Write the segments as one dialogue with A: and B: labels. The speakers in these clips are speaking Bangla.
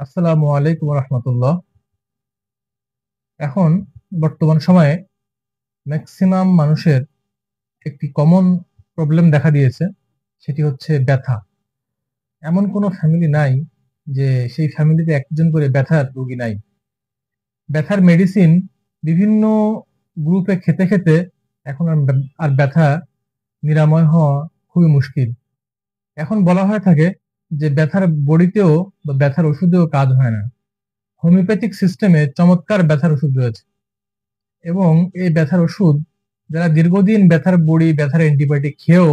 A: আসসালামু আলাইকুম রহমতুল্লাহ। এখন বর্তমান সময়ে ম্যাক্সিমাম মানুষের একটি কমন প্রবলেম দেখা দিয়েছে, সেটি হচ্ছে ব্যথা। এমন কোনো ফ্যামিলি নাই যে সেই ফ্যামিলিতে একজন করে ব্যথার রোগী নাই। ব্যথার মেডিসিন বিভিন্ন গ্রুপে খেতে খেতে এখন আর ব্যথা নিরাময় হওয়া খুবই মুশকিল। এখন বলা হয়ে থাকে যে ব্যথার বড়িতেও বা ব্যথার ওষুধেও কাজ হয় না। হোমিওপ্যাথিক সিস্টেমে চমৎকার ব্যথার ওষুধ রয়েছে, এবং এই ব্যথার ওষুধ যারা দীর্ঘদিন ব্যথার বড়ি, ব্যথার অ্যান্টিবায়োটিক খেয়েও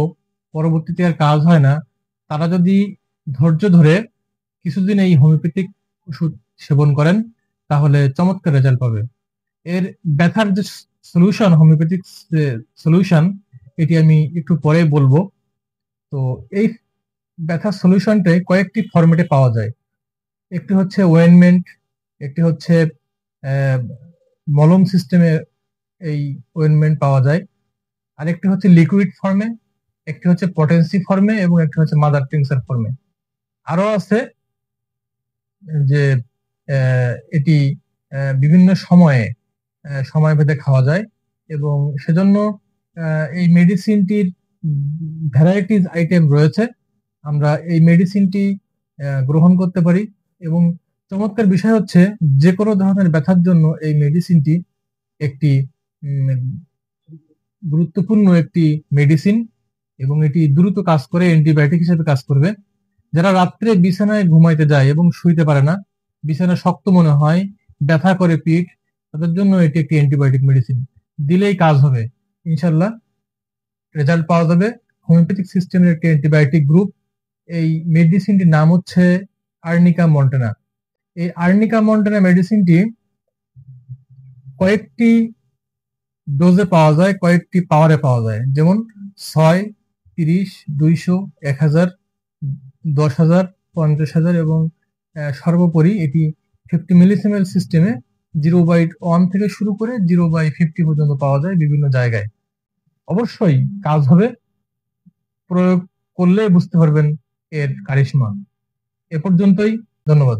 A: পরবর্তীতে আর কাজ হয় না, তারা যদি ধৈর্য ধরে কিছুদিন এই হোমিওপ্যাথিক ওষুধ সেবন করেন তাহলে চমৎকার রেজাল্ট পাবে। এর ব্যথার যে সলিউশন, হোমিওপ্যাথিক সলিউশন, এটি আমি একটু পরে বলবো। তো এই ব্যথার সলিউশনটাই কয়েকটি ফরম্যাটে পাওয়া যায়। একটি হচ্ছে ওয়েনমেন্ট, একটি হচ্ছে মলম সিস্টেমে এই ওয়েনমেন্ট পাওয়া যায়, আরেকটি হচ্ছে লিকুইড ফর্মে, একটি হচ্ছে পটেন্সি ফর্মে, এবং একটি হচ্ছে মাদার টিংচার ফর্মে। আরো আছে যে এটি বিভিন্ন সময়ে সময় ভেদে খাওয়া যায়, এবং সেজন্য এই মেডিসিনটির ভ্যারাইটিস আইটেম রয়েছে। আমরা এই মেডিসিনটি গ্রহণ করতে পারি, এবং চমৎকার বিষয় হচ্ছে যে কোনো ধরনের ব্যথার জন্য এই মেডিসিনটি একটি উম, গুরুত্বপূর্ণ একটি মেডিসিন, এবং এটি দ্রুত কাজ করে, অ্যান্টিবায়োটিক হিসেবে কাজ করবে। যারা রাত্রে বিছানায় ঘুমাইতে যায় এবং শুইতে পারে না, বিছানা শক্ত মনে হয়, ব্যথা করে পিঠ, তাদের জন্য এটি একটি অ্যান্টিবায়োটিক মেডিসিন। দিলেই কাজ হবে, ইনশাল্লাহ রেজাল্ট পাওয়া যাবে। হোমিওপ্যাথিক সিস্টেমের একটি অ্যান্টিবায়োটিক গ্রুপ। এই মেডিসিনটির নাম হচ্ছে আর্নিকা মন্টেনা। এই আর্নিকা মন্টেনা মেডিসিনটি কয়েকটি ডোজে পাওয়া যায়, কয়েকটি পাওয়ারে পাওয়া যায়, যেমন 6, 30, 200, 1000, 10,000, 50,000, এবং সর্বোপরি এটি 50 মিলিসিমেল সিস্টেমে 0/1 থেকে শুরু করে 0/50 পর্যন্ত পাওয়া যায় বিভিন্ন জায়গায়। অবশ্যই কাজ হবে, প্রয়োগ করলে বুঝতে পারবেন এর কারিশমা। এ পর্যন্তই, ধন্যবাদ।